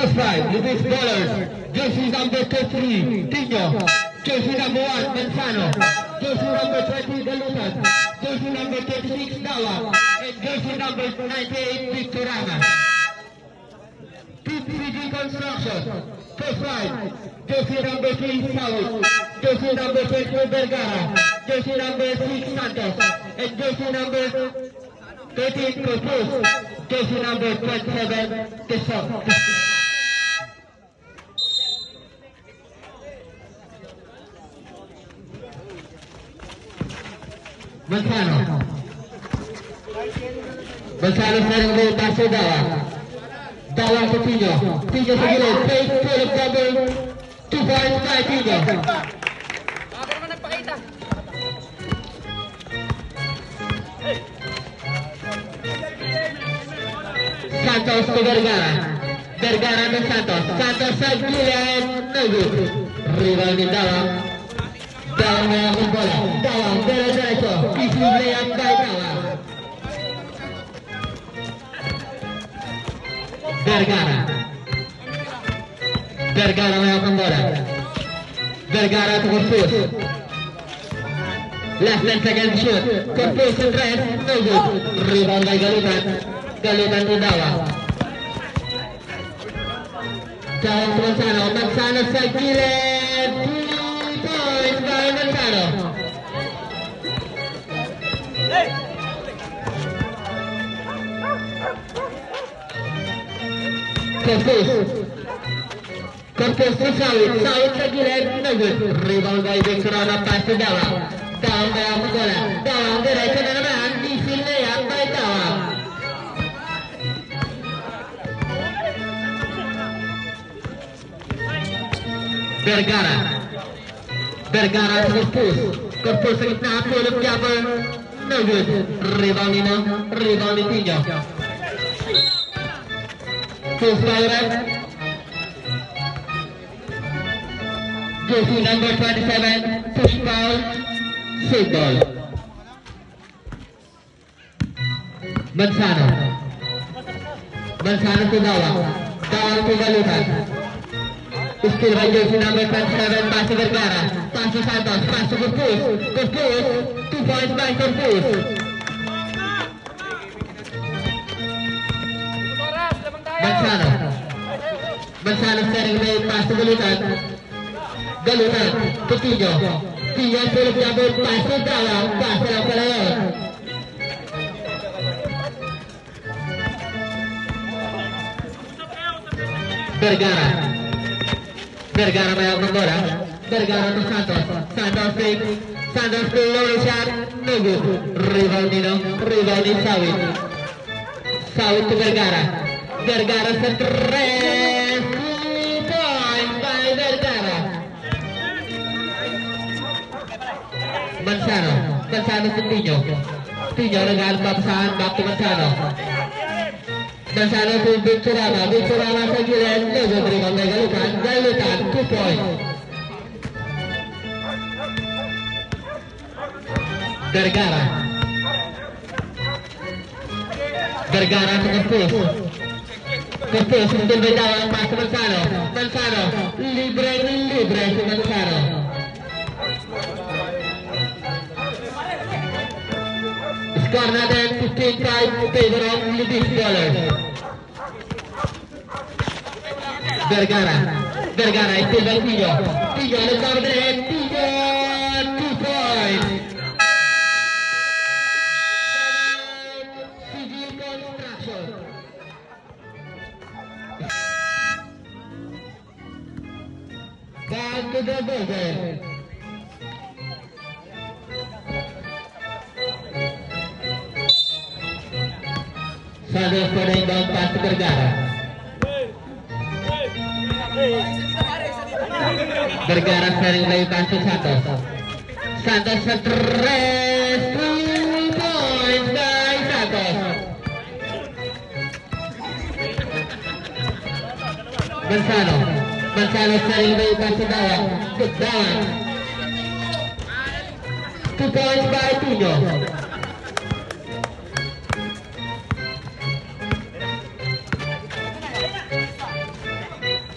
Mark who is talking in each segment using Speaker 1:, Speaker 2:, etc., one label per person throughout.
Speaker 1: First five, Luis ballers. Jersey number 23, Tino. Jersey number 1, Manzano. Jersey number 20, Galutan. Jersey number 36, Dawa. And jersey number 98, Victorana. PPG Construction. First five, jersey number 3, South. Jersey number 20, Vergara. Jersey number 6, Santos. And jersey number 13, Propose. Jersey number 27, Tesson. Manzano. Manzano sering melintasi Dawa. Dawa ke Tino. Tino segini. Face full of double. 2 points by Tino. Santos ke Vergara. Vergara ke Santos. Santos segini. No good. Rebound di Dawa. Dawa mengambil bola. Dawa derecho. Isi layup by Dawa. Vergara. Vergara mengambil bola. Vergara to Corpus. Last and second shoot. Corpus in red. No good. Rebound by Galutan. Galutan to Dawa. Dawa to Manzano. Manzano sa gilid. 2 points by Manzano. Corpus. Corpus to Sawit. Sawit sa gilid. No good. Rebound by Victorana. Pass to Dawa. Dawa mengambil bola. Dawa diretso na naman. Easy layup by Dawa. Vergara. Vergara to Corpus. Corpus sa gitna. Full of jumper. No good. Rebound nino. Rebound ni Tino. Push by Red. Jersey number 27. Push foul. Save ball. Manzano. Manzano to Dawa. Dawa to Galutan. Still by jersey number 27, pass to Vergara. Pass to Santos. Pass to Corpus. Corpus. 2 points by Corpus. Manzano. Manzano sering by pass to Galutan. Galutan to Tino. Tino full of double. Pass to Dawa. Pass to Palayon. Vergara. Vergara mengambil bola. Vergara to Santos. Santos take. Santos to low shot. No good. Rebound nino. Rebound di Sawit. Sawit to Vergara. Vergara stress. 3 points by Vergara. Manzano. Manzano to Tino. Tino nag-alpapasahan. Back to Manzano. Manzano to Victorana. Victorana sa gilid. No good. Rebound by Galutan. Galutan. 2 points. Vergara. Vergara to Corpus. Corpus still by Dawa. Pass to Manzano. Manzano. Libre si Manzano. Score natin 15-5 favor of Luis ballers. Vergara. Vergara still by Tino. Tino nagkakaroon. Tino. 2 points. PPG Construction. Back to the buzzer. Santos pada inbound pass to Vergara. Vergara sering lagi pass to Santos. Santos stress. 3 points by Santos. Manzano. Manzano sering lagi pass to Dawa. Good down. 2 points by Tino.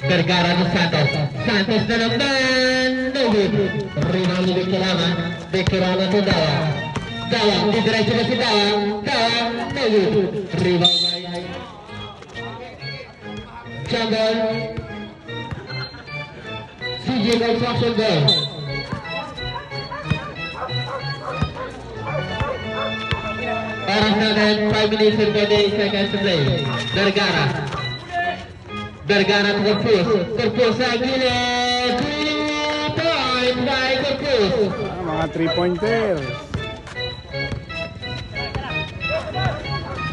Speaker 1: Vergara ke Santos. Santos na naman. Nugit. Rebound ni Bekirama. Bekirama to Dawang. Dawang. Didiretso na si Dawang. Dawang. Nugit. Rebound by Jungle. CJ Construction goal. Oras natin 5 minutes and 28 seconds to play. Vergara. Vergara to Corpus. Corpus sa gilid. 3 points by Corpus.
Speaker 2: Mga 3-pointer.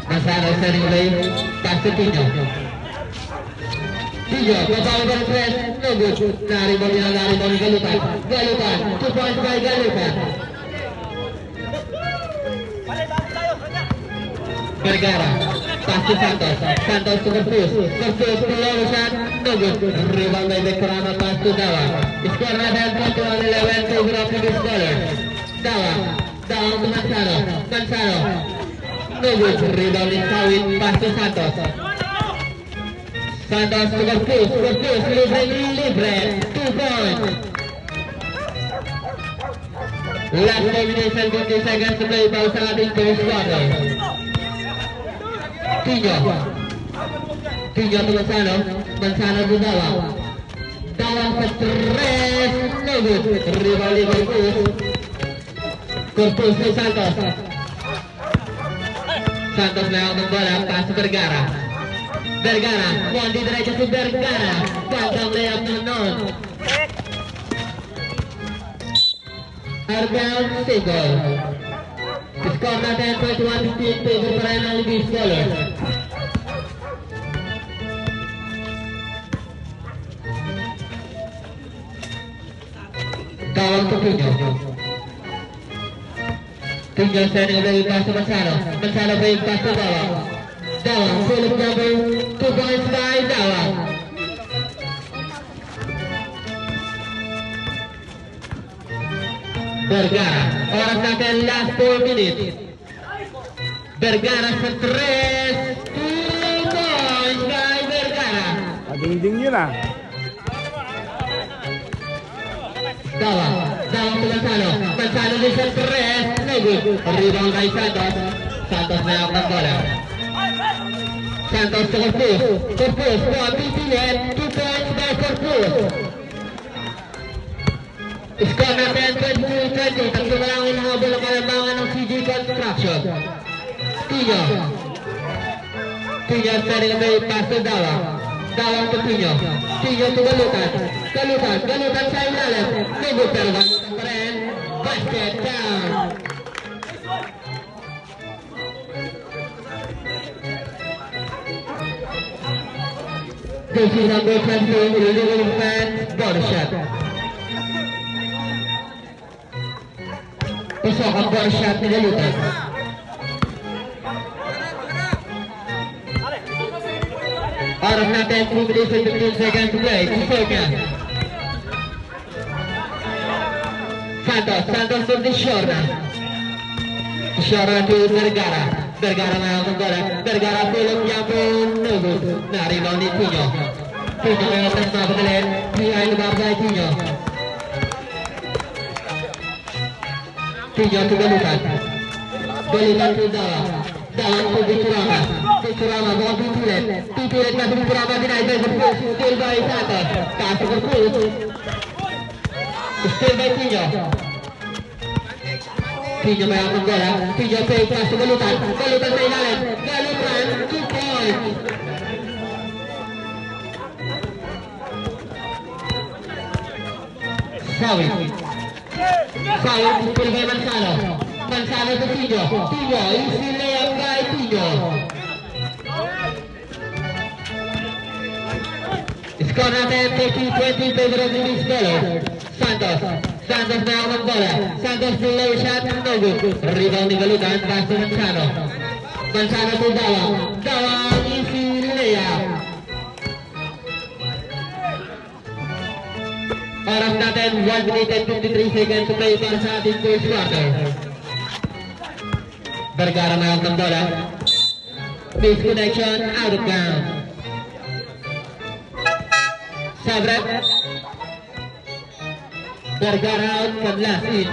Speaker 1: Masano sa relay. Pass to Tino. Tino, babaw ng press. No good. Naribol niya, naribol ni Galutan. Galutan. 2 points by Galutan. Vergara, pass to Santos. Santos to Corpus. Corpus below shot, no good. Rebound by Bekirama, pass to Dawang. Score na 10-11 favor of the scorer. Dawang, Dawang to Manzano. Manzano, no good. Rebound in Sawit, pass to Santos. Santos to Corpus. Corpus libre. 2 points. Last 5 minutes and 20 seconds to play para sa ating first quarter. Tino to Manzano. Manzano to Dawang. Dawang sa 3. No good. Rebound ni Corpus. Corpus to Santos. Santos na ang bola. Pass to Vergara. Vergara. Kundi diretso si Vergara. Gandang layup na noon. Arbel Sigol. Score natin 21-15 favor pa rin ang Libis Scholar. Dawang to Pino. Pino sending away pass to Manzano. Manzano away pass to Dawang. Dawang, Philip number 2 points by Dawang. Vergara, oras natin last 4 minutes. Vergara sa 3. 2 points by Vergara.
Speaker 2: Padingding yun ah.
Speaker 1: Dawang to Manzano. Manzano din sa 3. No good. Rebound kay Santos. Santos na yung bola. Santos to Corpus. Corpus, pipilit. 2 points by Corpus. Score natin 22-20. Tatlo na lang hinahabol ang kalambangan ng CJ Construction. Tino sending away pass to Dawang. Dawang to Tino to Galutan. Galutan sa ilalim. No good pero Galutan pa rin. Basket down. This is number 20, illegal fans, body shot. Pasok ang ball shot ni Galutan. Oras natin 2 minutes and 15 seconds to play. Pasok niya. Santos from the shore na. Shore to Vergara. Vergara na ang bola. Vergara tulog niya po. No good. Na-rebound ni Tino. Tino ngayon ang mapadalin. Behind the bar by Tino. Tino to Galutan. Galutan to Dawang. Dawang to Bekirama. Bekirama bukan pipilit. Pipilit na si Bekirama dinaibay Corpus. Still by Santos. Kaso Corpus. Still by Tino. Tino may ang bola. Tino fake pass to Galutan. Galutan sa ilalim. Galutan 2 points. Sawit. Sawit still by Manzano. Manzano to Tino. Tino easy layup by Tino. Score natin 30-20 favor of the Scholar. Santos na ang bola. Santos below shot, no good. Rebound ni Galutan, pass to Manzano. Manzano to Dawang. Dawang easy layup. Oras natin 1 minute and 53 seconds to play para sa ating first quarter. Vergara na ang bola. Misconnection, out of bounds. Sabret. Vergara out, Kanlas in.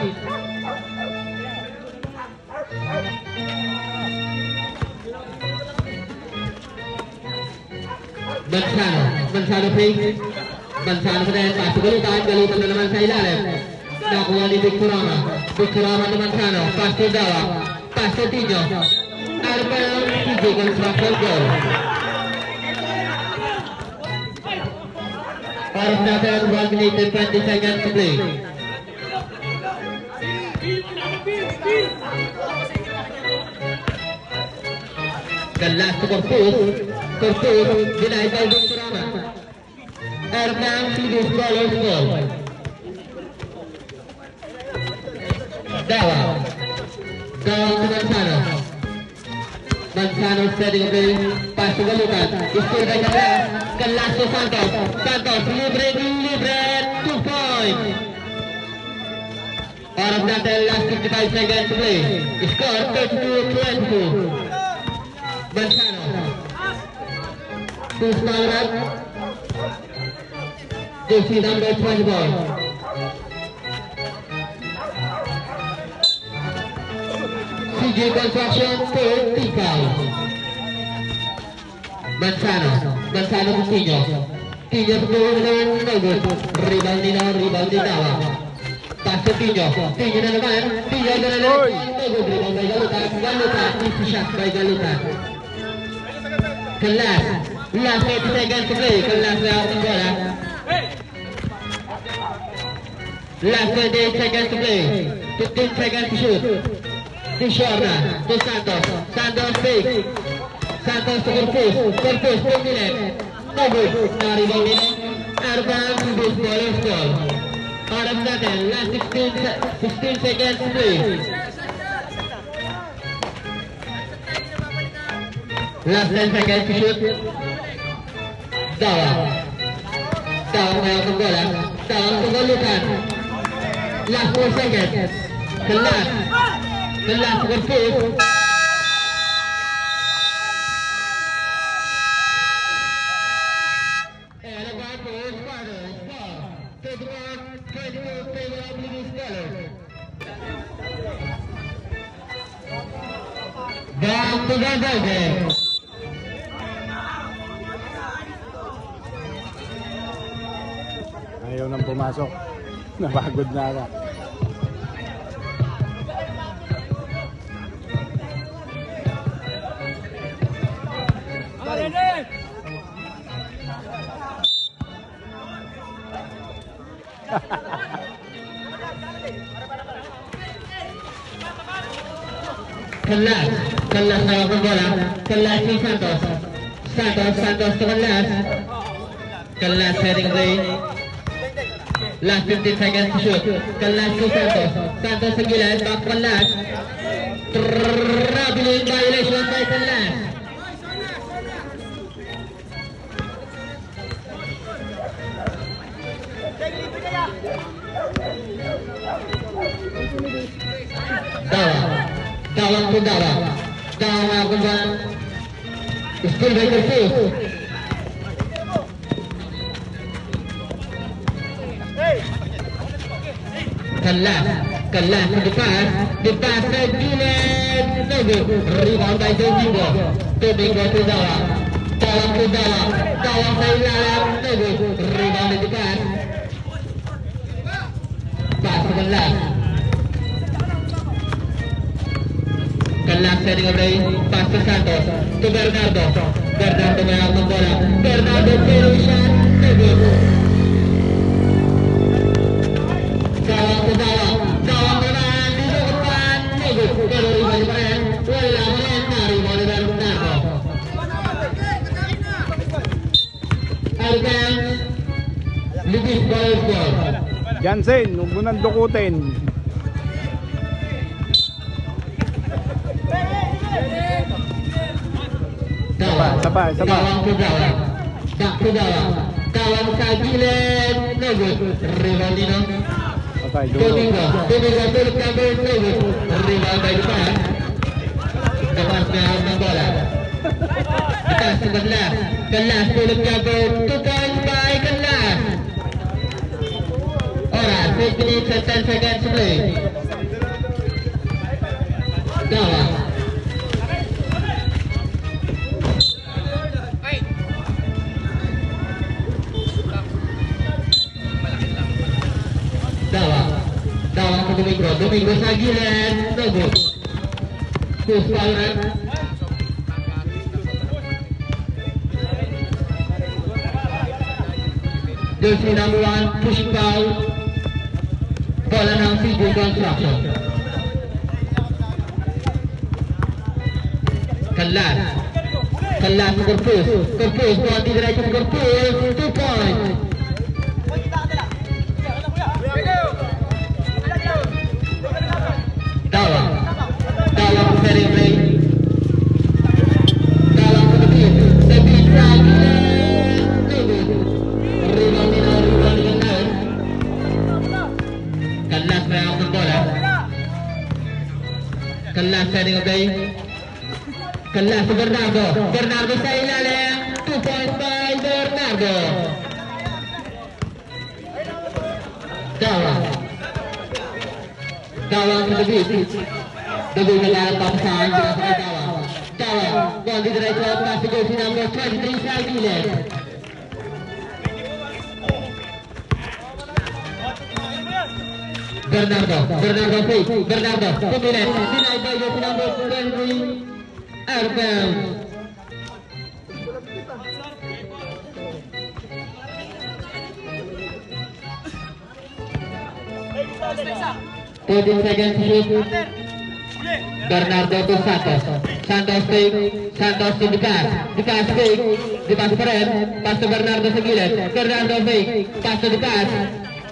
Speaker 1: Mansano fake. Mansano pa din, pasok galutan na naman sa ilalim. Nakuha ni Victorama ni Mansano, pass to Dawa, pass to Tino. Arbel, TJ Construction goal. Oras natin, 1 minute and 20 seconds to play. Kanlas to Corpus, denied by Victorama. Erlang Sidus Ballers goal. Dawa to Mansano. Mansano setting up a pass to Galutan. Scored by Kanlas to Santos. Libre, 2 points. Out of that, last 55 seconds to play. Score 32-22. Mansano. 2 small run. Jersey number 24. CJ Construction 35. Mansano to Tino. Tino to no good. Rebound ni Dawa. Pass to Tino na naman. Tino na naman. No good. Rebound by Galutan. Easy shot by Galutan. Kanlas. Last 30 seconds to play. Kanlas na out ng bola. Last 28 seconds to play. 15 seconds to shoot. To Shorna. To Santos. Santos fake. Santos to Corpus. 2 minutes. No good. Na-rebound nila. Arbel Sidus Ballers goal. Out of nothing. Last 16 seconds to play. Last 10 seconds to shoot. Dawa may out ng bola. Dawa to Galutan. Last 4 seconds. Kanlas to Corpus. And a ball for Spartans. 21-22 favor of Lidus Ballers. Back to Gonzaga.
Speaker 2: Ayaw nang pumasok. Napagod na ako.
Speaker 1: Kanlas na ako bola. Kanlas ni Santos to Kanlas. Kanlas heading away. Last 15 seconds to shoot. Kanlas to Santos sa gilid. Back Kanlas. Traveling violation by Kanlas. Dawa ako ba? Still by Corpus. Kanlas to the pass by Gilid. No good. Rebound by Domingo to Dawa. Dawa sa ilalim. No good. Rebound by the pass. Pass to Kanlas. Kanlas setting away. Pass to Santos. To Bernardo may out ng bola. Bernardo pero shot. No good. Dawa naman. Dito ko pa. No good. Pero rebound pa rin. Wala mo rin. Rebound ni Bernardo. Alcance. Lidus Ballers goal.
Speaker 2: Jansen, huwag mo nang dukutin. Sabay. Tawang sa gilid. No good. Rebound dito. Domingo tulog number. No good. Rebound by the pass. Kapas na out ng bola. Itas sa Kanlas tulog number. 2 points by Kanlas. Oras, 8 minutes and 10 seconds to play. Dawa. Dawa ke Domingo sa gilid, no good. Push foul run. Jersey number 1, pushing foul. Bola ng CJ Construction. Kanlas Corpus, bola diretso sa Corpus, 2 points. Dawa ke Ferry. Dawa ke David lagi. Kanlas mayroon ng bola. Kanlas setting of day. Kanlas sa Bernardo sa ilalim. 2 points by Bernardo. Dawa ke David naglalapang sa Dawa ball diretso para sa jersey number 23 sa gilid. Bernardo fake, 2 minutes, denied by jersey number 23, out of bounds. Seconds to shoot. Bernardo to Santos fake, Santos to the pass fake, the pass pa rin, pass to Bernardo sa gilid, Bernardo fake, pass to the pass,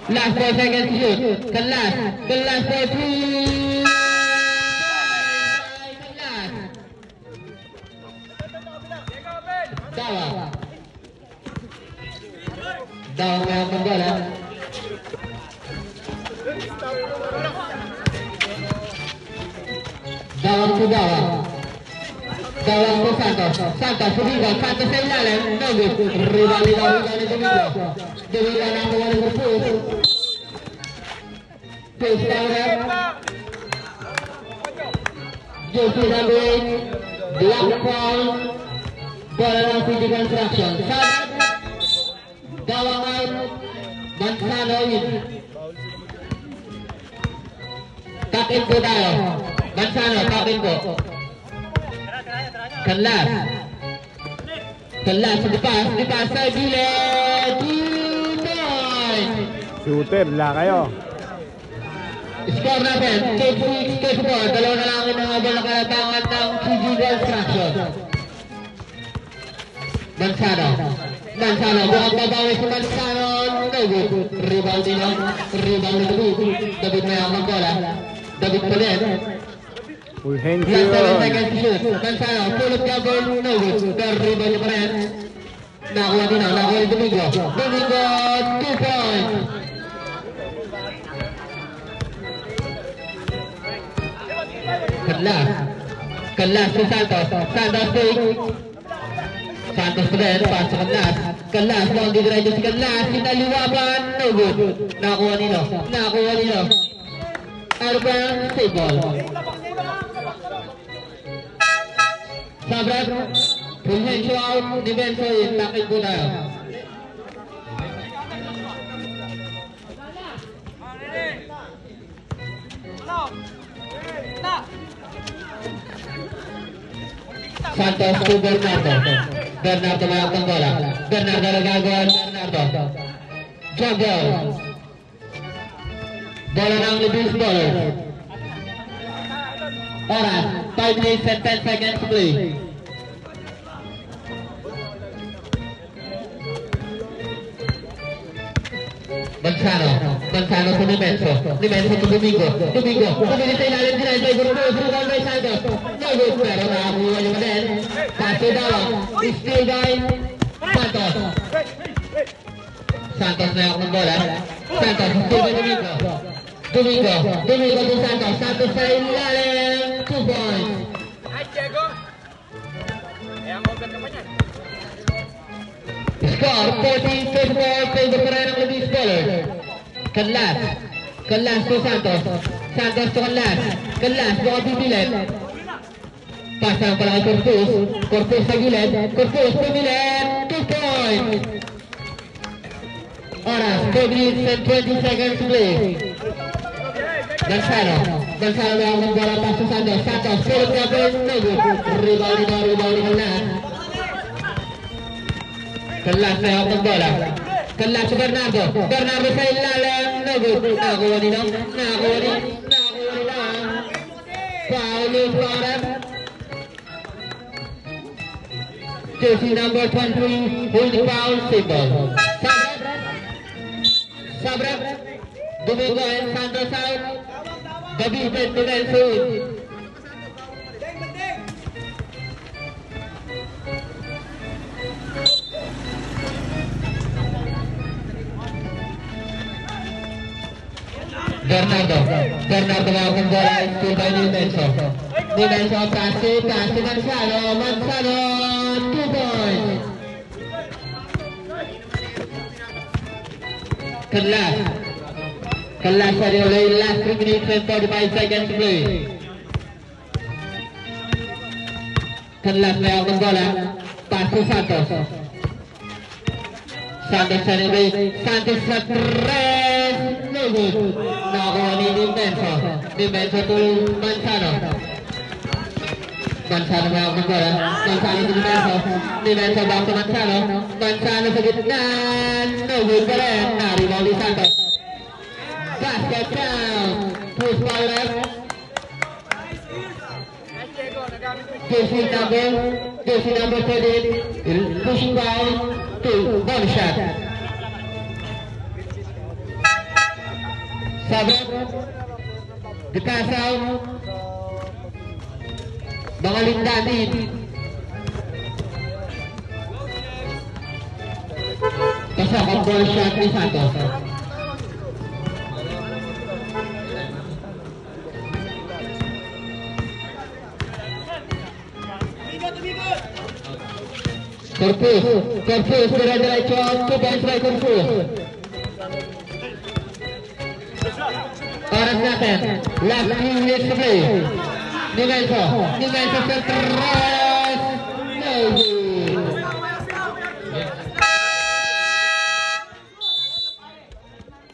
Speaker 2: last 4 seconds to shoot, Kanlas for 3, Dawa mayroon ng bola. Dawang to Santos Domingo, Santos sa ilalim, no good. Ribali ni Domingo na ang wala ng push. Push down rep. Jersey number 8, block foul. Bola ng CJ Construction. Dawang out, Manzano in. Takin po tayo. Manzano, takin po. Kanlas sa depas sa gilid. 2 points.
Speaker 3: Shooter, wala kayo.
Speaker 2: Score natin, Cage 6, Cage 4. Dalawa na lang ang mga bola kalatangan ng CJ Construction. Manzano, bukas babawi si Manzano. No good. Rebound ni David may ang bola. David pa rin.
Speaker 3: Full hands
Speaker 2: Last 7
Speaker 3: yun.
Speaker 2: seconds to shoot. Manzano, pulot cover, no good. Pero rebound niya pa rin. Nakuha ni Domingo. 2 points. Kanlas si Santos fake. Santos pa rin, pass sa Kanlas, ball diretso si Kanlas, sinaliwapan, no good. Nakuha nilo. Out of bounds, save ball. Sabrat, full hand show out, defense in, takin po tayo. Santos to Bernardo may ang bola. Bernardo nagagawa. Jump ball. Bola ng Libis Ballers. Oras, 5 minutes and 10 seconds to play. Manzano to Limenso to Domingo, pumili sa ilalim din ay Gurugol by Santos. No good, pero nakakuha niyo pa din. Pass to Dawang, still by Santos na yung bola. Santos, still by Domingo to Santos sa ilalim, 2 points. Score, 14-54, favor pa rin ang Libis Ballers. Kelas to Santos to Kelas bawa Bibilet. Pasang pelanggan Corpus ke Bibilet, Corpus ke Bibilet, 2 points. Horas, 2 minutes and 20 seconds to play. Gonzalo yang bola pas to Santos full coverage, no good. Rebound Kelas yang bola. Kelas Bernardo sa ilalim, no good. Nakuha nila. Foul Flores. Jersey number 23, holding foul, symbol. Sabret, Domingo and Santos out. David and Lorenzo in. Bernardo melakukan bola itu by Lorenzo kasih Manzano 2 points. Kelas dari oleh last 3 minutes and 45 seconds to play. Kelas melakukan bola pas to Santos stres, no good. Nakuha ni Dimenso to Manzano melakukan bola. Manzano to Dimenso back to Manzano sa gitna, no good pa rin. Naribaw ni Santos. Basket down. Push ball left. Jersey number 13. Pushing ball to ball shot. Sabret. The pass out. Mga lindanin. Pasakang ball shot ni Santos. Corpus diretso 2 points by Corpus. Oras natin, last 2 minutes to play. Dimenso sa tres, no good.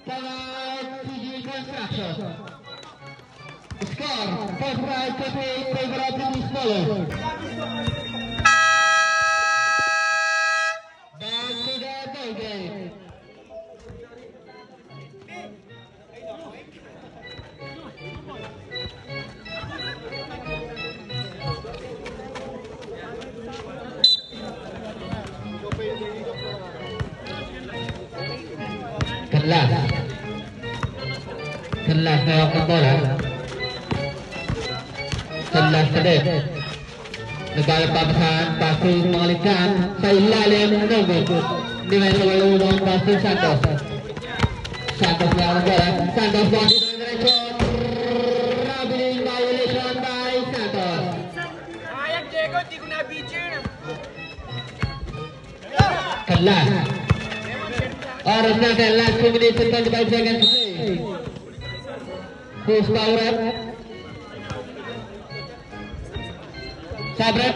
Speaker 2: Timeout, CG Construction. Score 45-28 favor of the Swallows. Kelas melakukan bola. Kelas kedep. Negara papasan pasu mengalihkan sa ilalim, no good. Dimenso ulong pasu Santos melakukan bola. Santos bola di diretso. Rubbing violation by Santos.
Speaker 4: Ayak Diego, di ko na video.
Speaker 2: Kelas. Oras natin, last 2 minutes and 25 seconds to play. Push power up. Sabret.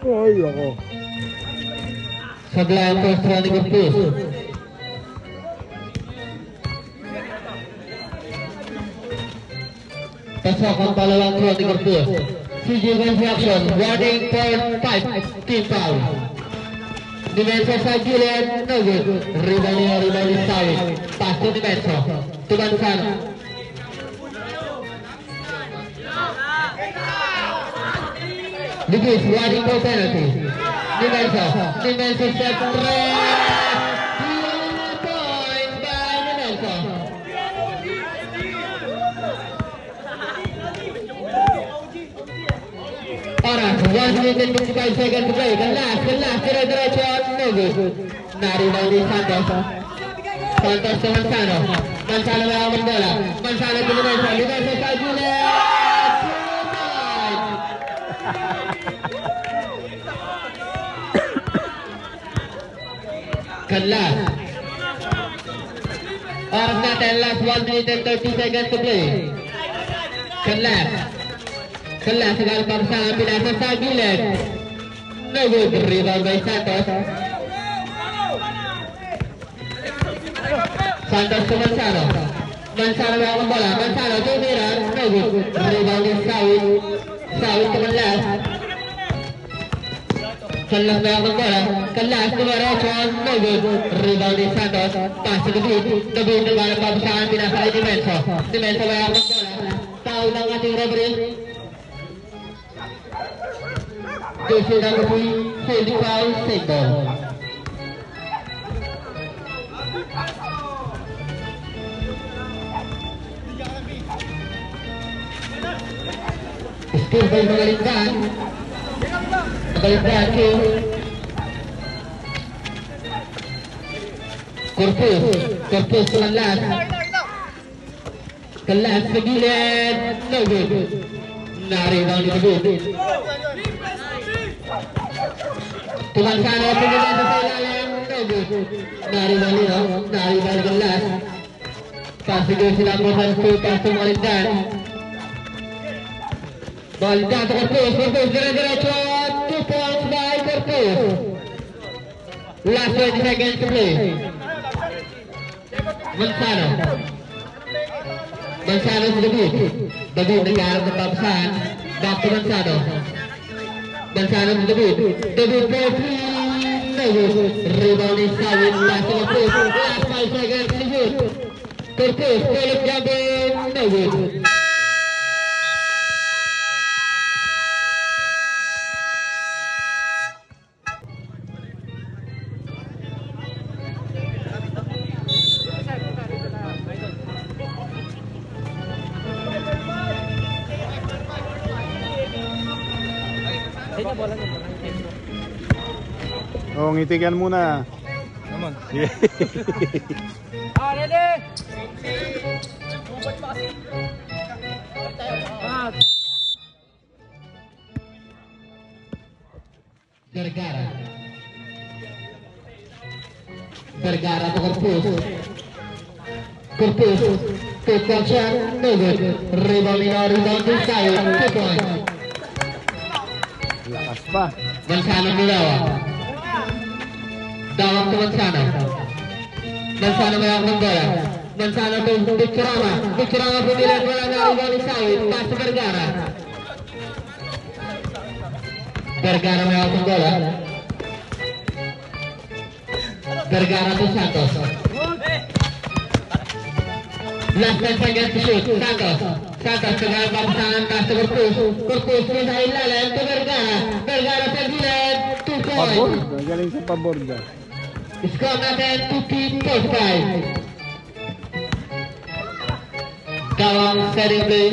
Speaker 3: Ay, ako.
Speaker 2: Sebelah yang first round ikut push. Pasokan palawang round ikut push. CG Construction, warning for 5, team foul. Dimenso sa Julian, no good. Rebound Sawit. Pass to Dimenso. To Manzano. Digis, warning for penalty. Dimenso sa 3. Point by Dimenso. Oras, 1 minute and 55 seconds to play. Kelas, diretso, no good. Naribaw ni Santos to Manzano melawan bola. Manzano to Dimenso sa Julian. Kanlas. Oras natin, last 1 minute and 30 seconds to play. Kanlas. Kanlas, sekarang bangsa pinasa sa gilid. No good, rebound by Santos. Santos to Manzano. Manzano may akong bola. Manzano, tumira. No good. Rebound is Sawit. Sawit to Kanlas. Kanlas may akong bola. Kanlas, tumarecho. No good. Rebound is Santos. Pass to David. David, nagbalap pabasaan. Pinasa kay Dimenso. Dimenso may akong bola. Foul ng ating referee. Jersey number 3, holding foul, save ball. Still by Magalindan. Magalindan to Corpus. Corpus to Kanlas. Kanlas sa gilid. No good. Na-rebound ni David. Tumansano at pinaganda sa ilalim. No good. Na-rebound nila. Na-rebound Kanlas. Pasigil sila po sa 2 pass to Magalindan. Magalindan to Corpus. Corpus dire-diretso. 2 points by Corpus. Last 20 seconds to play. Manzano. Manzano sa David. David nag-aarap ng papasahan. Back to Manzano. Manzano sa David. David for 3. No good. Rebound is Sawit. Pass to Corpus. Last 5 seconds to shoot. Corpus. Pull-up jumper. No good.
Speaker 3: Oh, ngitigan muna.
Speaker 4: Naman.
Speaker 3: Yeah.
Speaker 4: Ready? Bubat pa kasi.
Speaker 2: Vergara. Vergara to Corpus. Corpus. Take one shot. No good. Rebound to Sawit. 2 points.
Speaker 3: Lakas pa.
Speaker 2: Manzano Milawa. Dawang to Manzano. Manzano may akong bola. Manzano to Victorama. Victorama pumilit mo lang na rebound ni Sawit. Pass to Vergara. Vergara may akong bola. Vergara to Santos. Last 10 seconds to shoot. Santos. Santos sekarang papasangan pass to Corpus. Corpus sa ilalim to Vergara. Vergara sa gilid. 2
Speaker 3: Pabor.
Speaker 2: points.
Speaker 3: Galing sa pabor da.
Speaker 2: Score natin 50-45. Dawang setting play.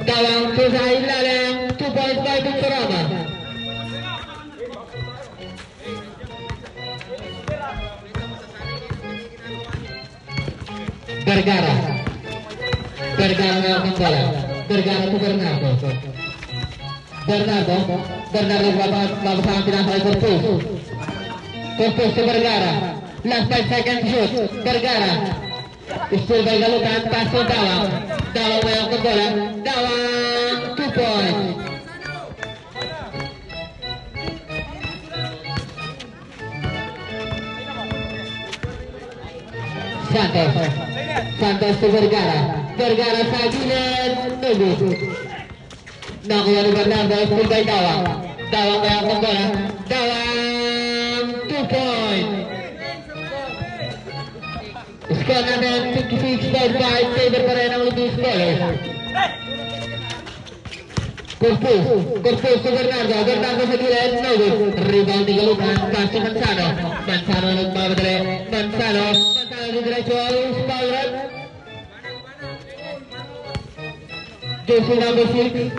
Speaker 2: Dawang to sa ilalim. 2 points by Victorama. Vergara. Vergara may akong bola. Vergara to Bernardo. Bernardo babasahan pinasa kay Corpus. Corpus to Vergara. Last 5 seconds shoot. Vergara. Still by Galutan. Pass to Dawang. Dawang may akong bola. Dawang 2 points. Santos to Vergara. Vergara sa gilid. No good. Nakuha ni Bernardo. Still by Dawang. Dawang may akong bola. Dawang 2 points. Score natin 56-45. Favor pa rin ang Lubis Scholars. Corpus to Bernardo. Bernardo sa gilid. No good. Rebound ni Galutan. Pass to Manzano. Manzano nagmamadali. Manzano diretso. Foul run. Jersey number 6.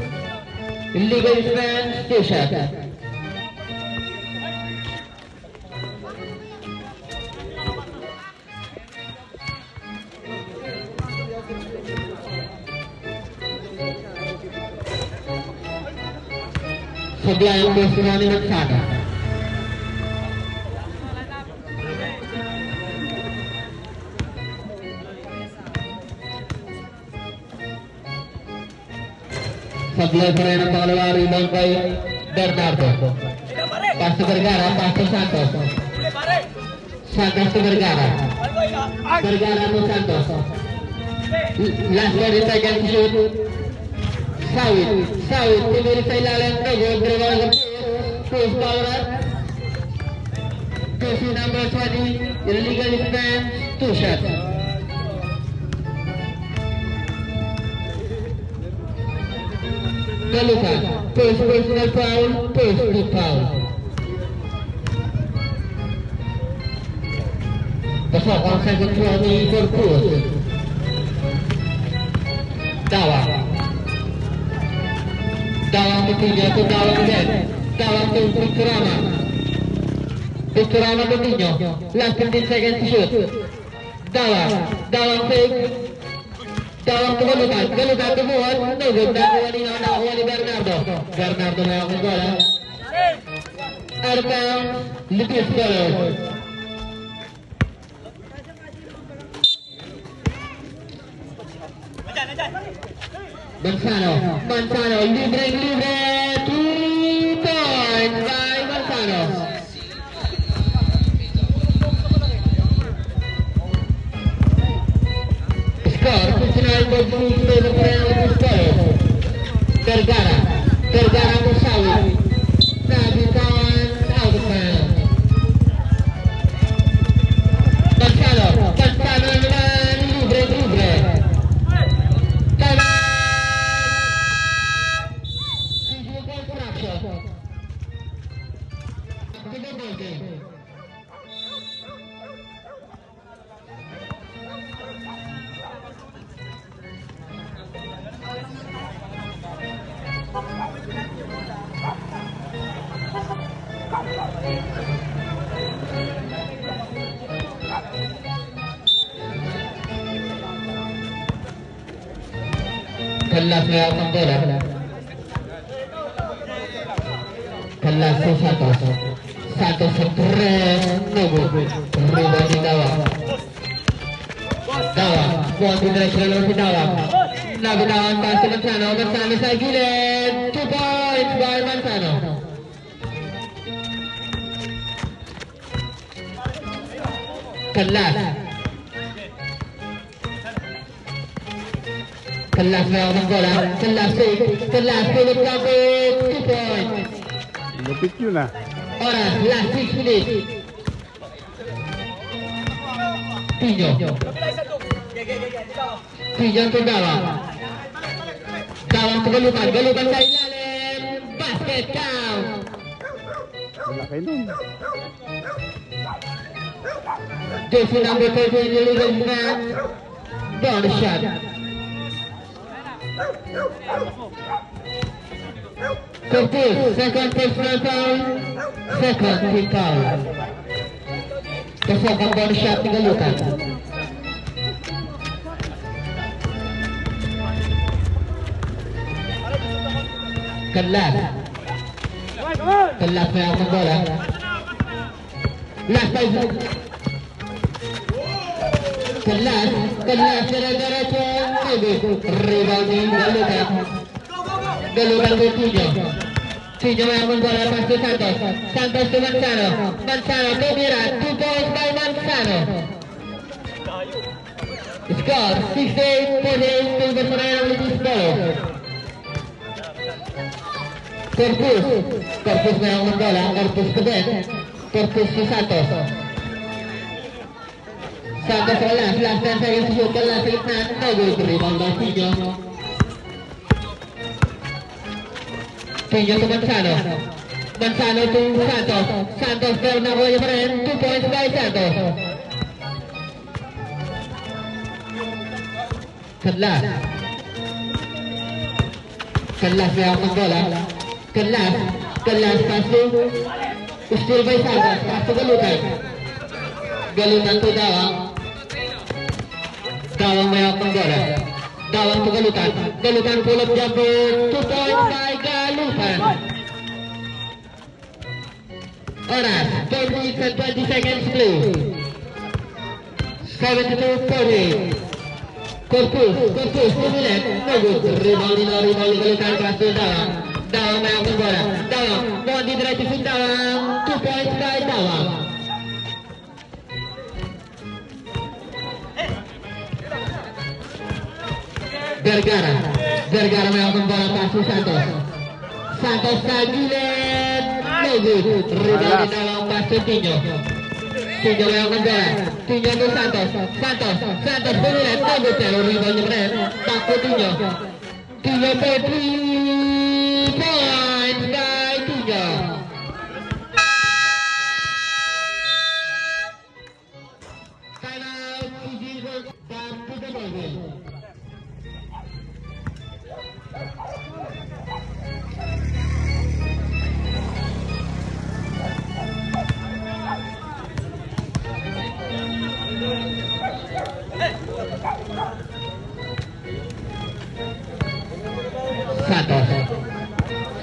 Speaker 2: Illegal defense. 2 shots. Sebelah yang bersenang dengan sana. Nag-blow pa rin ang pangalawa, rebound kay Bernardo. Pass to Vergara, pass to Santos. Santos to Vergara. Vergara to Santos. Last 30 seconds to shoot. Sawit, tumiri sa ilalim, Nogo, rebound ng Post power up. Jersey number 20, illegal defense, 2 shots. Galuka, first personal foul, first group foul. Pasok ang second foul ni Corpus. Dawang ketiga to Dawang again. Dawang to Pisturama Coutinho. Last 15 seconds to shoot. Dawang take. Dawang to Galutan to buhat. No good. Nakakuha ni Bernardo. Bernardo na ako gola. Arcam Lipis Colors. Manzano, libre, 2 points by Manzano. Score, 59.6 favor for Colors. Vergara to Sawit. Nabitawan, out of bounds. Manzano naman, libre. Kelas lewat bola. Kelas Santos keren, Nogo, rebound di Dawang, buat di direction lawan di Dawang. Nabitawan pas ke Manzano saya gilet, 2 points by Manzano. Kelas lewat bola, kelas Philip Kapit, 2 points.
Speaker 3: Lupit yun ah.
Speaker 2: Oras, last 6 minutes. Pinyo to Dawang to Galukan sa ilalim. Basket count.
Speaker 3: Malaki nun.
Speaker 2: Jersey number 13, illegal man. Bonus shot. Corpus, second personal foul, second team foul. Pasok ang bonus shot ni Galukan. Kelas may ang bola. Last 5 minutes. Kelas diretso, rebound ni Galukan. Galukan to Pinyo may ang bola, pas to Santos to Manzano tumira, 2 points by Manzano. Score 68-48 favor sa Real Lipis Colors. Corpus may ang bola, Corpus to Ben. Corpus to Santos last 10 seconds to shoot. Kelas sa gitna, no good, rebound by Pinyo to Manzano to Santos pero nakuha pa rin, 2 points by Santos. Kelas may ang bola. Kelas pass to steal by Santos, pass to Galukan to Dawang may ang bola. Dawang to Galukan pull up jumper, 2 points by Galukan. Oras, 4 minutes and 20 seconds blue. 72-48. Corpus, 2 minutes, no good. Rebound keluar keras Dawang. Dawang menyambut bola. Dawang, mau didirecti Dawang. 2 points by Dawang. Vergara menyambut bola pasir Santos. Santos Sagilet, no good. Rebound Dawang pasir Tinyo. Tinyo menyambut bola. Tinyo ke Santos. Santos berlihat no good. Pero rebound benar. Takut Tinyo. Tinyo Petri. Points by Tinyo. Time out. Fiji back to the ball.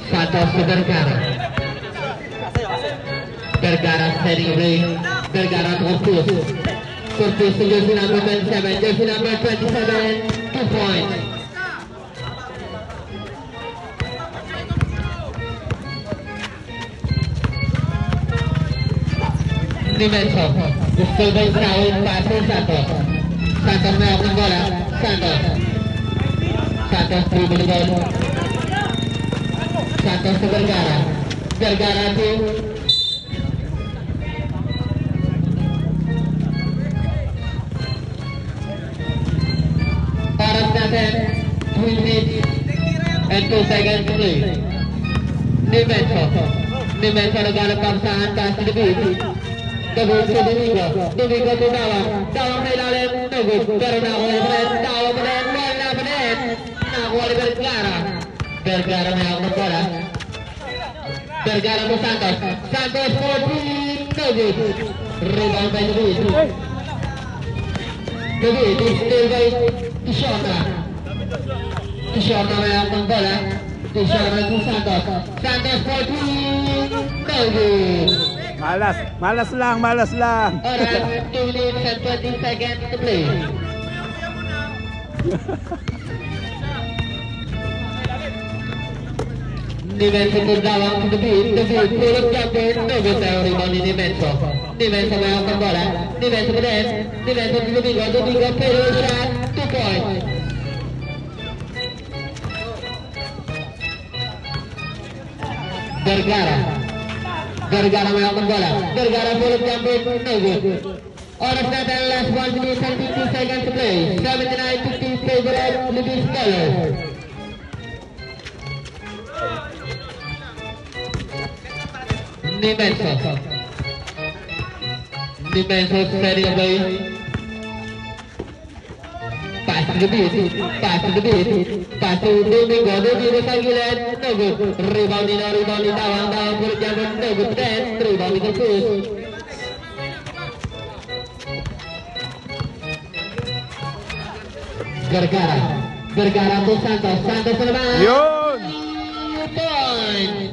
Speaker 2: Santos ke Vergara steady break. Vergara Corpus jersey number 27, 2 points. Dimension, still by crowd passes Santos menyambut bola. Santos dribble ball. Santos ke Vergara tuh Paras Nathan 2 minutes and 2 seconds to play. Dimension negara paksaan kasih debut ke Domingo ke Dawang melawan Nogut karena oleh Dawang menit nak oleh Vergara menyambut bola. Vergara ke Santos 14 Nogut. Rebound by Debut still by Tishona menyambut bola. Tishona ke Santos 14 Nogut.
Speaker 3: Malas lang.
Speaker 2: Alright, 2 minutes and 20 seconds to play. Dimension ke Dawang ke Debut pulut jumper, no good rebound di Dimension menyambut bola. Dimension ke Domingo fail shot, 2 points. Vergara menyambut bola. Vergara pulut jumper, no good. Orang Nathan last 1 minute and 50 seconds to play. 79-50 favor of Libby Scholars. Dimension steady away. Pass to Domingo Sagilet, no good. Rebound Dawang pulut jumper, no good. Then rebound Corpus. Vergara to Santos lepas.
Speaker 3: Yun!
Speaker 2: Point.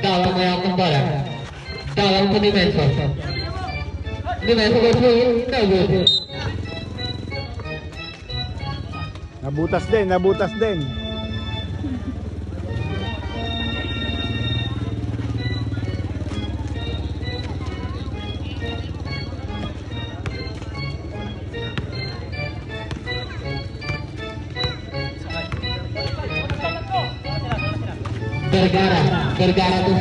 Speaker 2: Dawang menyambut bola. Dawang ke Dimension Corpus, no good.
Speaker 3: Nabutas din.
Speaker 2: Vergara to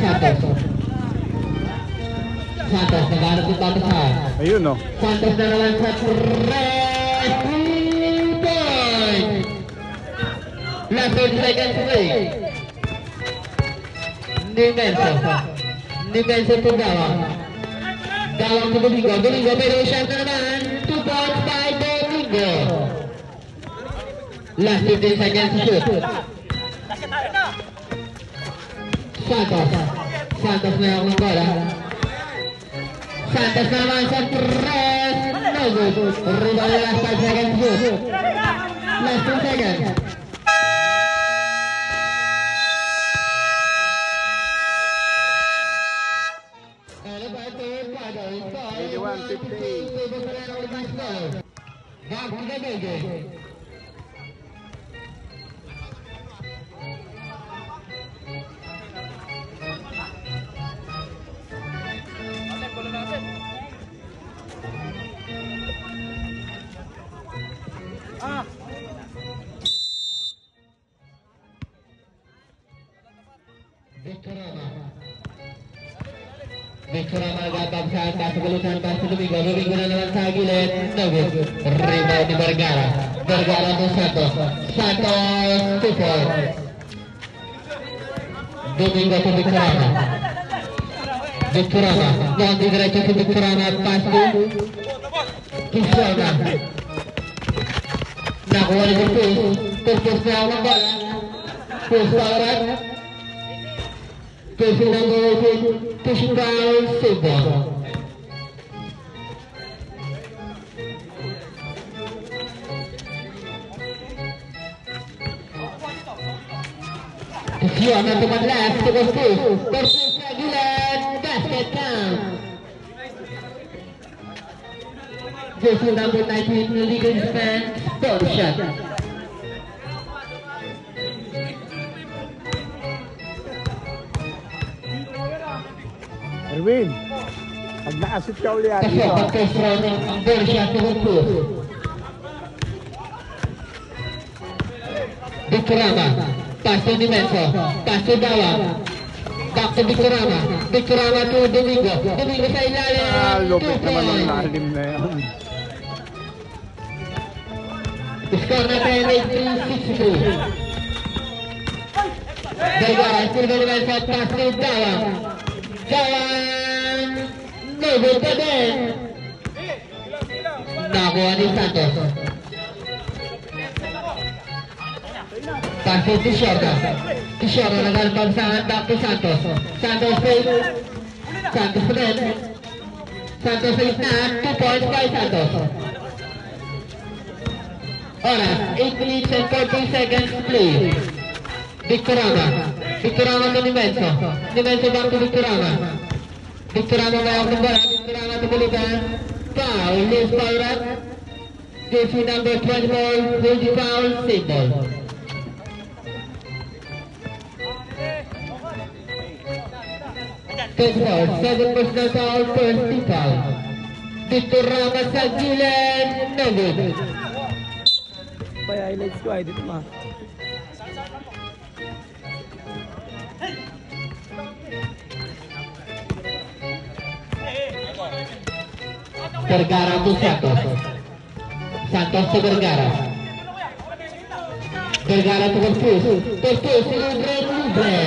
Speaker 2: Santos negara kita besar.
Speaker 3: Ayun no.
Speaker 2: Santos dalam set 3 point. Last 30 seconds to play. Dimension ke Dawang ke Domingo beri shot ke depan, 2 points by Domingo. Last 15 seconds to shoot. Santos menyambut bola. Santos melawan press, no good. Rebound last 5 seconds to shoot. Last 2 seconds. Elevated by the
Speaker 3: 51-58.
Speaker 2: Victorama gagal saat keseluruhan pasti Domingo na naman sa gilid. Nugget. Rebound ni Vergara. Vergara to Santos. Santos to 4. Domingo to Victorama. Victorama. Long di diretso si Victorama. Pass to Kishona. Nakuha ni Bertus. Bertus na ang bola. Push power. Pushing number 8, pushing down, save ball. Kishona teman left to Bertus. Bertus Aguilar, basket count. Jersey number 19, legal defense, ball shot.
Speaker 3: Erwin, pag na-assist ka uli yan dito.
Speaker 2: Victorama, pass to Dimenso, pass to Dawa, back to Victorama, Victorama to Domingo, Domingo sa ilalim,
Speaker 3: Lupit naman ang lalim na yan.
Speaker 2: Score natin ay 3-6-2. Vergara, still the Dimenso, pass to Dawa. Jalan Nugget pa din. Nakuha ni Santos. Pass to Tishorda. Tishorda naglalabagsahan back to Santos. Santos fake. Santos pa din. Santos sa gitna. 2 points by Santos. Oras, 8 minutes and 40 seconds play. Victorama. Victorama to Dimenso. Dimenso back to Victorama. Victorama may ako ng bola. Victorama to Bulugan. Foul. Loose foul up. Jersey number 24. Hold the foul. Save ball. Take foul. 7 personal foul. First team foul. Victorama sa gilid. No good.
Speaker 3: Kaya highlights ko ay dito ma.
Speaker 2: Vergara to Santos. Santos to Vergara. Vergara to Bertus. Bertus libre.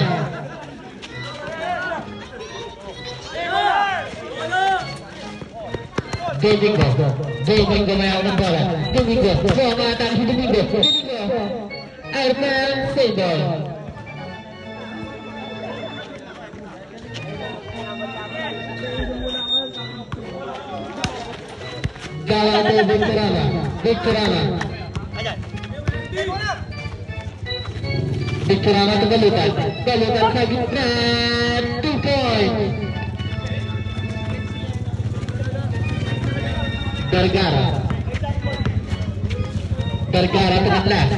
Speaker 2: Domingo may ako ng bola. Domingo. Bumatang si Domingo. Arman save ball. Gawa to Victorama. Victorama to Galutan. Galutan sa gitna. 2 points. Vergara to Kanlas.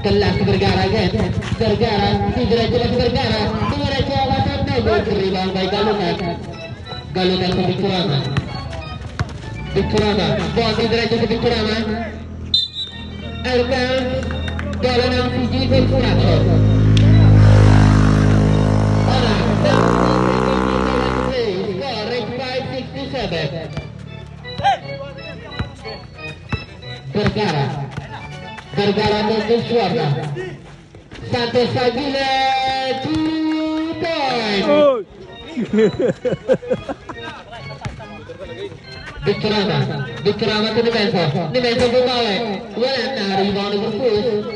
Speaker 2: Kanlas to Vergara again. Vergara. Diretso na si Vergara. Diretso ang asap na. Rebound by Galutan. Galutan to Victorama. Victorama, bola diretso sa Victorama. Airbound, bola ng CG Construction. Ora, score 5-6-7. Vergara to Tishorda. Santos Aguila, 2 points. Victorama to Dimenso. Dimenso bumawi. Wala na, rebound ni Bertus.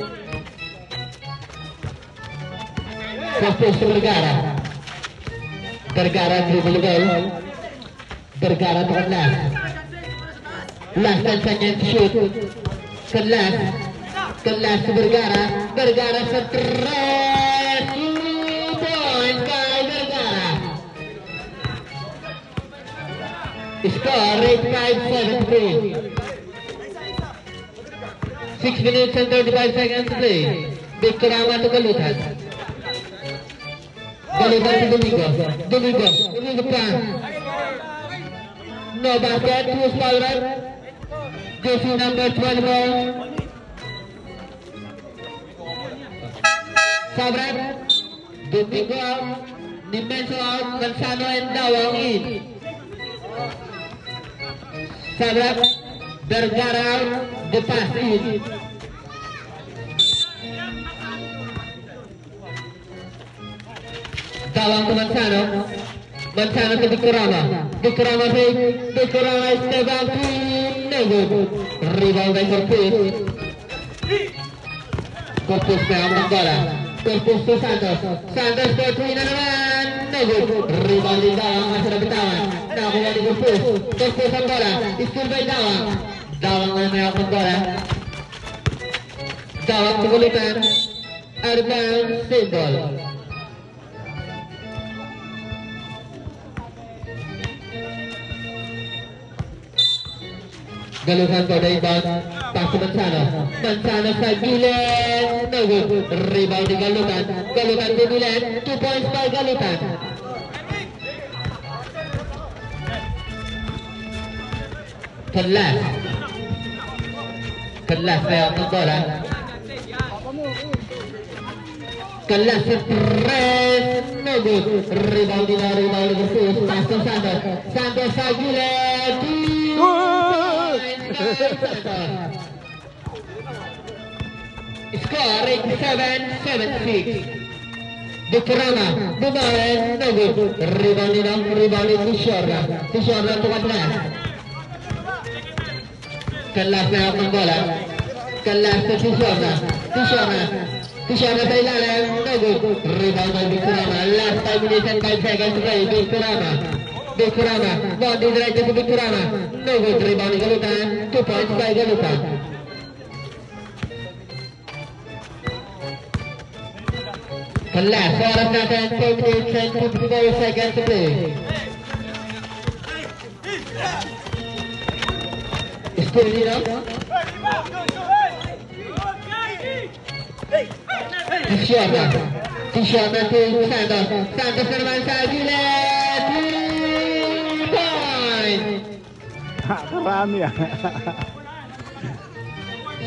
Speaker 2: Bertus to Vergara. Vergara dribble goal. Vergara to Kanlas. Last 10 seconds shoot. Kanlas to Vergara. Vergara sa 3 points by Vergara. Score 8-5-7-3. 6 minutes and 35 seconds to play. Victor Ama to Galutan. Galutan to Domingo. Domingo pan. No basket. Who's foul right? Jersey number 12. Sabrat. Domingo out. Nimenso out. Manzano and Dawang in. Sabrat. Vergara out. The pass in. Dawang to Manzano. Manzano to Victorama. Victorama fake. Victorama is step out to no good. Rebound by Corpus. Corpus na ang bola. Corpus to Santos. Santos to Twina naman. No good. Rebound din Dawang. Masa na bitawan. Nakakuha ni Corpus. Corpus ang bola. School by Dawang. Dawang na may akong bola. Dawang to Galutan. Arban Symbol. Galutan to rebound. Pass to Manzano. Manzano sa gilid. No good. Rebound di Galutan. Galutan di gilid. 2 points by Galutan. Kelas. Kelas na yung bola. Kelas sa tres. No good. Rebound di Corpus. Pass to Santos. Santos sa gilid. Score 8-7-7-6. Victorama, bumain, no good. Rebound din Tishorna. Tishorna to Kelas. Kelas na ang bola. Kelas to Tishorna. Tishorna sa ilalim, no good. Rebound by Victorama. Last 5 minutes and 5 seconds to play. Victorama, ball di diretso sa Victorama. No good, rebound ni Galutan. 2 points by Galutan. Kelas, oras natin 10 minutes and 54 seconds to play. Still dito. Tishorna to Santos. Santos na naman sa gilid.
Speaker 3: Karami ah.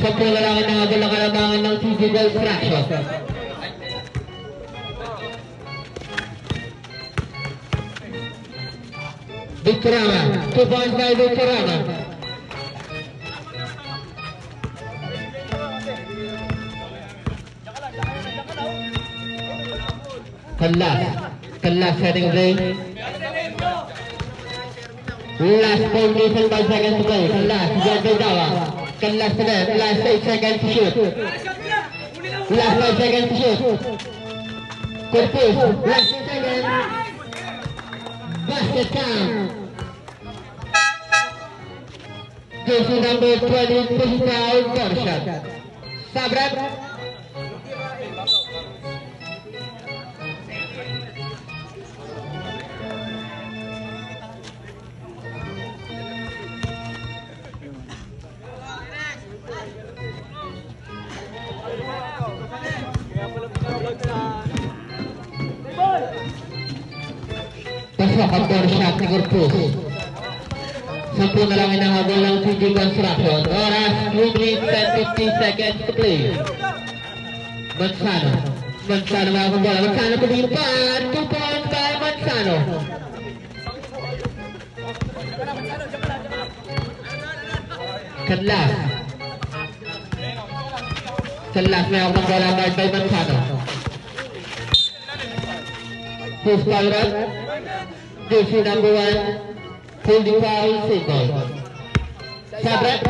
Speaker 2: Sa pula lang ang nangagul ang kalabangan ng CG Gold Fraction. Victorama, 2 points by Victorama. Kelas setting play. Last 4 minutes and 5 seconds to play. Kelas, John Dawang. Kelas to net. Last 8 seconds to shoot. Last 5 seconds to shoot. Corpus. Last 8 seconds. Basket count. Jersey number 20, pushes out for shot. Sabrat. Pasok for shot ni Corpus. 10 na lang inahabol ng CG Construction. Oras 3 minutes and 50 seconds to play. Manzano mga bola. Manzano pumilipan. 2 points by Manzano. Kelas may akong bola guard by Manzano. Who's foul right? Jersey number 1. Holding foul, single. Sabrat.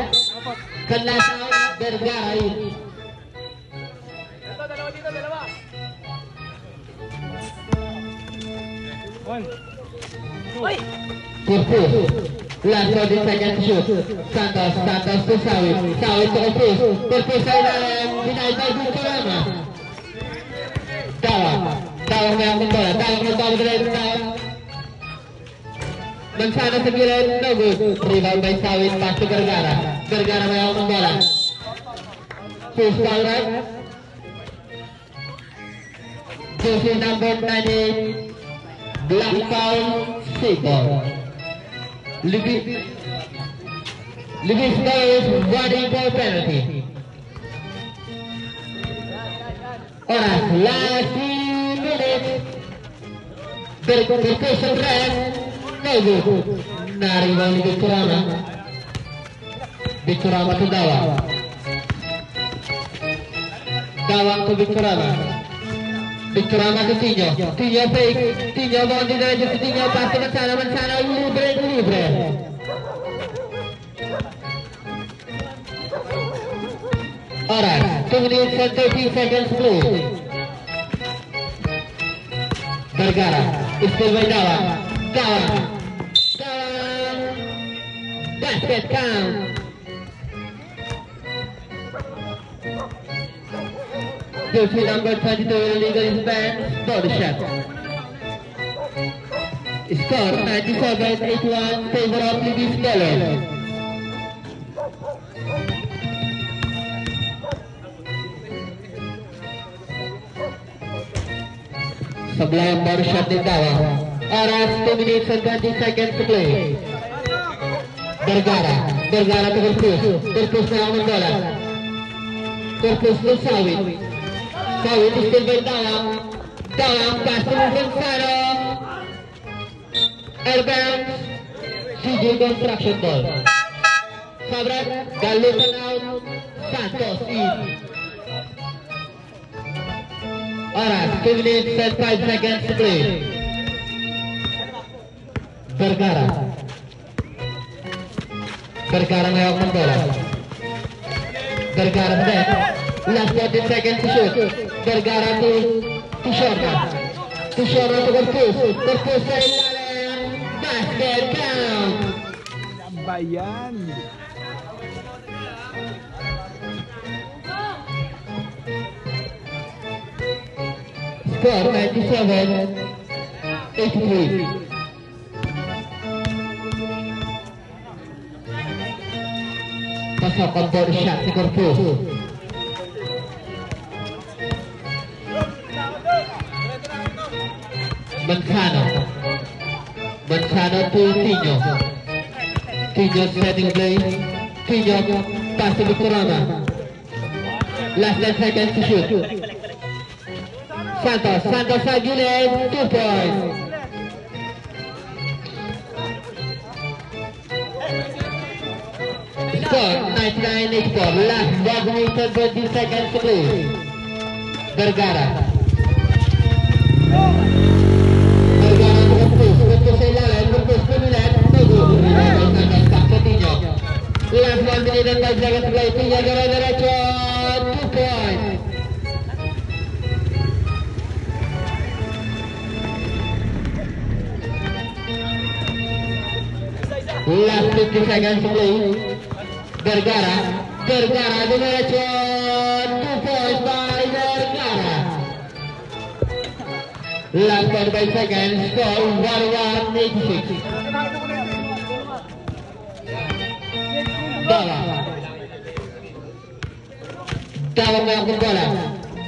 Speaker 2: Kelas out. Vergara in. Corpus. Last 40 seconds to shoot. Santos to Sawit to Corpus. Corpus sa ilalim. Denied by Victorama. Dawang may akong bola. Dawang. Mansano sa gilid, no good. Rebound by Sawit, pass to Vergara. Vergara may hawak ng bola. Push ball right. Jersey number 98, black foul, save ball. Lewis goes running for penalty. Oras, last few minutes. Berkumpul rest, no good. Nariwang ni Biturama. Biturama to Dawa. Dawang to Biturama. Biturama to Tinyo. Tinyo fake. Tinyo bondi diretso si Tinyo. Pass to Mansano. Mansano libre. Alright, 2 minutes and 30 seconds please. Vergara, still by Dawa. Basket count. Jersey number 22 illegal is banned. Body shot. Score 97-81 favor of Lewis College. Sebelah baru shot di bawah. Oras 2 minutes and 20 seconds to play. Vergara to Berkus melawan bola. Berkus to Sawit still by Dawang pass to Mansano. Airbound CJ construction ball. Sabrat Galutan out. Santos in. Alright, 2 minutes and 5 seconds to play. Vergara may hawak ng bola. Vergara back. Last 14 seconds to shoot. Vergara to shortcut. To Berkus sa ilalim. Basket count.
Speaker 3: Bayan.
Speaker 2: Score 97-83. Pasok ang body shot ni Berkus. Mansano to Tinyo setting play. Tinyo pass to Biturama. Last 10 seconds to shoot. Santos sa gilid, 2 points. Score 99-84. Last 1 minute and 20 seconds to play. Vergara Berkus sa ilalim. Berkus pumilat. Back to Tinyo. Last 1 minute and 5 seconds to play. Tinyo diretso, 2 points. Last 50 seconds to play. Vergara diretso, 2 points by Vergara. Last 45 seconds, score 1-1-86. Dawang may akong bola.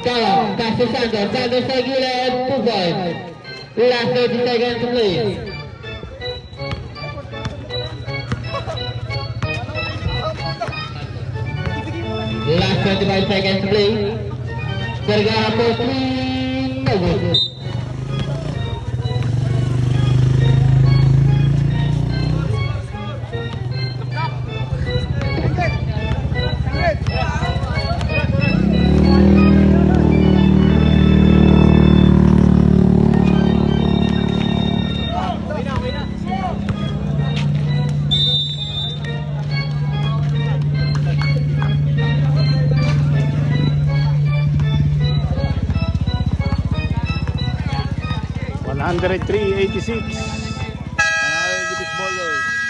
Speaker 2: Dawang, pass to Santos sa gilid, 2 points. Last 30 seconds to play. Last 25 seconds to play. Vergara for 3, no good.
Speaker 3: $103.86. Mga Ballers.